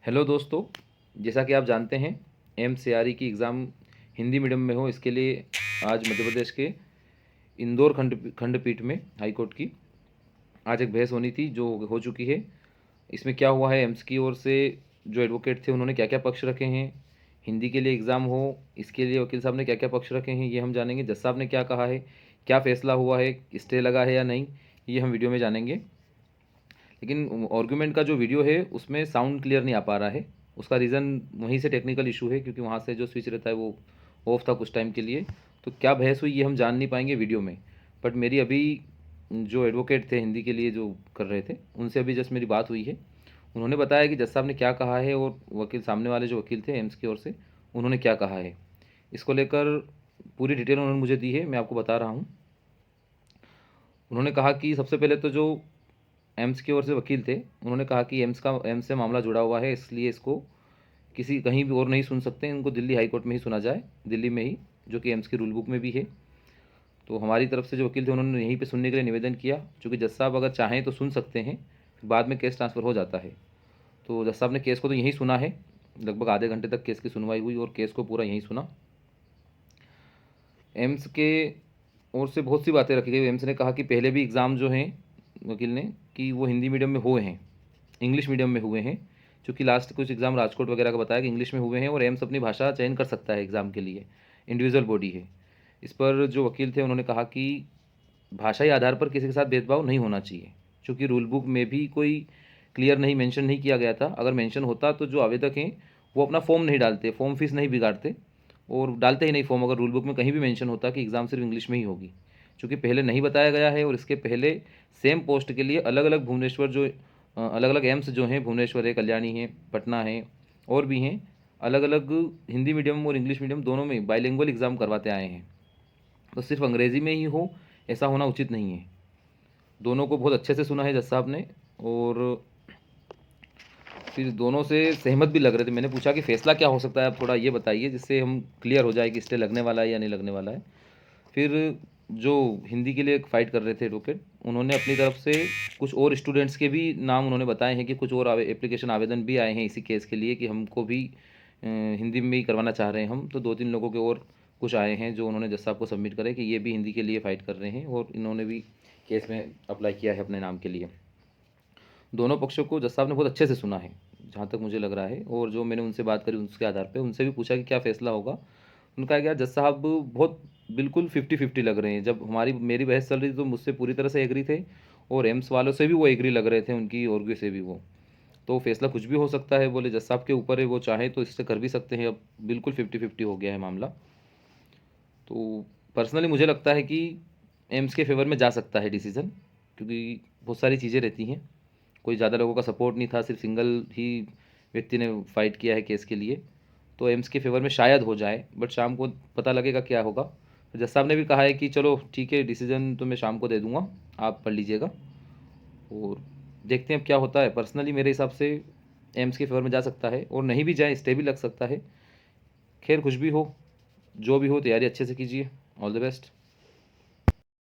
Hello दोस्तों, जैसा कि आप जानते हैं एमसीआरई की एग्ज़ाम हिंदी मीडियम में हो, इसके लिए आज मध्य प्रदेश के इंदौर खंडपीठ में हाई कोर्ट की आज एक बहस होनी थी जो हो चुकी है। इसमें क्या हुआ है, एम्स की ओर से जो एडवोकेट थे उन्होंने क्या क्या पक्ष रखे हैं, हिंदी के लिए एग्ज़ाम हो इसके लिए वकील साहब ने क्या क्या पक्ष रखे हैं ये हम जानेंगे। जज साहब ने क्या कहा है, क्या फ़ैसला हुआ है, स्टे लगा है या नहीं, ये हम वीडियो में जानेंगे। लेकिन आर्गूमेंट का जो वीडियो है उसमें साउंड क्लियर नहीं आ पा रहा है। उसका रीज़न वहीं से टेक्निकल इशू है, क्योंकि वहाँ से जो स्विच रहता है वो ऑफ था कुछ टाइम के लिए। तो क्या बहस हुई ये हम जान नहीं पाएंगे वीडियो में। बट मेरी अभी जो एडवोकेट थे हिंदी के लिए जो कर रहे थे उनसे अभी जस्ट मेरी बात हुई है। उन्होंने बताया कि जज साहब ने क्या कहा है और वकील सामने वाले जो वकील थे एम्स की ओर से उन्होंने क्या कहा है, इसको लेकर पूरी डिटेल उन्होंने मुझे दी है, मैं आपको बता रहा हूँ। उन्होंने कहा कि सबसे पहले तो जो एम्स की ओर से वकील थे उन्होंने कहा कि एम्स से मामला जुड़ा हुआ है, इसलिए इसको किसी कहीं भी और नहीं सुन सकते, इनको दिल्ली हाई कोर्ट में ही सुना जाए, दिल्ली में ही, जो कि एम्स की रूल बुक में भी है। तो हमारी तरफ से जो वकील थे उन्होंने यहीं पे सुनने के लिए निवेदन किया, क्योंकि जज साहब अगर चाहें तो सुन सकते हैं, बाद में केस ट्रांसफ़र हो जाता है। तो जज साहब ने केस को तो यहीं सुना है, लगभग आधे घंटे तक केस की सुनवाई हुई और केस को पूरा यहीं सुना। एम्स के ओर से बहुत सी बातें रखी गई। एम्स ने कहा कि पहले भी एग्ज़ाम जो हैं वकील ने कि वो हिंदी मीडियम में हुए हैं, इंग्लिश मीडियम में हुए हैं, चूँकि लास्ट कुछ एग्ज़ाम राजकोट वगैरह का बताया कि इंग्लिश में हुए हैं और एम्स अपनी भाषा चयन कर सकता है एग्ज़ाम के लिए, इंडिविजुअल बॉडी है। इस पर जो वकील थे उन्होंने कहा कि भाषाई आधार पर किसी के साथ भेदभाव नहीं होना चाहिए, चूँकि रूल बुक में भी कोई क्लियर नहीं मेंशन नहीं किया गया था। अगर मेंशन होता तो जो आवेदक हैं वो अपना फॉर्म नहीं डालते, फॉर्म फीस नहीं बिगाड़ते और डालते ही नहीं फॉर्म, अगर रूल बुक में कहीं भी मेंशन होता कि एग्ज़ाम सिर्फ इंग्लिश में ही होगी। चूँकि पहले नहीं बताया गया है और इसके पहले सेम पोस्ट के लिए अलग अलग भुवनेश्वर जो अलग अलग एम्स जो हैं, भुवनेश्वर है, कल्याणी है, पटना है और भी हैं, अलग अलग हिंदी मीडियम और इंग्लिश मीडियम दोनों में बाइलिंगुअल एग्ज़ाम करवाते आए हैं। तो सिर्फ अंग्रेज़ी में ही हो ऐसा होना उचित नहीं है। दोनों को बहुत अच्छे से सुना है जज साहब ने और फिर दोनों से सहमत भी लग रहे थे। मैंने पूछा कि फ़ैसला क्या हो सकता है, आप थोड़ा ये बताइए जिससे हम क्लियर हो जाए कि स्टे लगने वाला है या नहीं लगने वाला है। फिर जो हिंदी के लिए फ़ाइट कर रहे थे एडवोकेट, उन्होंने अपनी तरफ से कुछ और स्टूडेंट्स के भी नाम उन्होंने बताए हैं कि कुछ और एप्लीकेशन आवेदन भी आए हैं इसी केस के लिए कि हमको भी हिंदी में ही करवाना चाह रहे हैं हम। तो 2-3 लोगों के और कुछ आए हैं जो उन्होंने जज साहब को सबमिट करे कि ये भी हिंदी के लिए फ़ाइट कर रहे हैं और इन्होंने भी केस में अप्लाई किया है अपने नाम के लिए। दोनों पक्षों को जज साहब ने बहुत अच्छे से सुना है, जहाँ तक मुझे लग रहा है। और जो मैंने उनसे बात करी उसके आधार पे उनसे भी पूछा कि क्या फ़ैसला होगा। उनका क्या, जज साहब बहुत बिल्कुल 50-50 लग रहे हैं। जब मेरी बहस चल रही थी तो मुझसे पूरी तरह से एग्री थे और एम्स वालों से भी वो एग्री लग रहे थे, उनकी ऑर्ग्यू से भी वो। तो फैसला कुछ भी हो सकता है, बोले जज साहब के ऊपर है, वो चाहे तो इससे कर भी सकते हैं। अब बिल्कुल 50-50 हो गया है मामला। तो पर्सनली मुझे लगता है कि एम्स के फेवर में जा सकता है डिसीज़न, क्योंकि बहुत सारी चीज़ें रहती हैं, कोई ज़्यादा लोगों का सपोर्ट नहीं था, सिर्फ सिंगल ही व्यक्ति ने फाइट किया है केस के लिए। तो एम्स के फेवर में शायद हो जाए, बट शाम को पता लगेगा क्या होगा। तो जज साहब ने भी कहा है कि चलो ठीक है, डिसीजन तो मैं शाम को दे दूंगा, आप पढ़ लीजिएगा और देखते हैं अब क्या होता है। पर्सनली मेरे हिसाब से एम्स के फेवर में जा सकता है और नहीं भी जाए स्टे भी लग सकता है। खैर कुछ भी हो, जो भी हो, तैयारी अच्छे से कीजिए। All the best.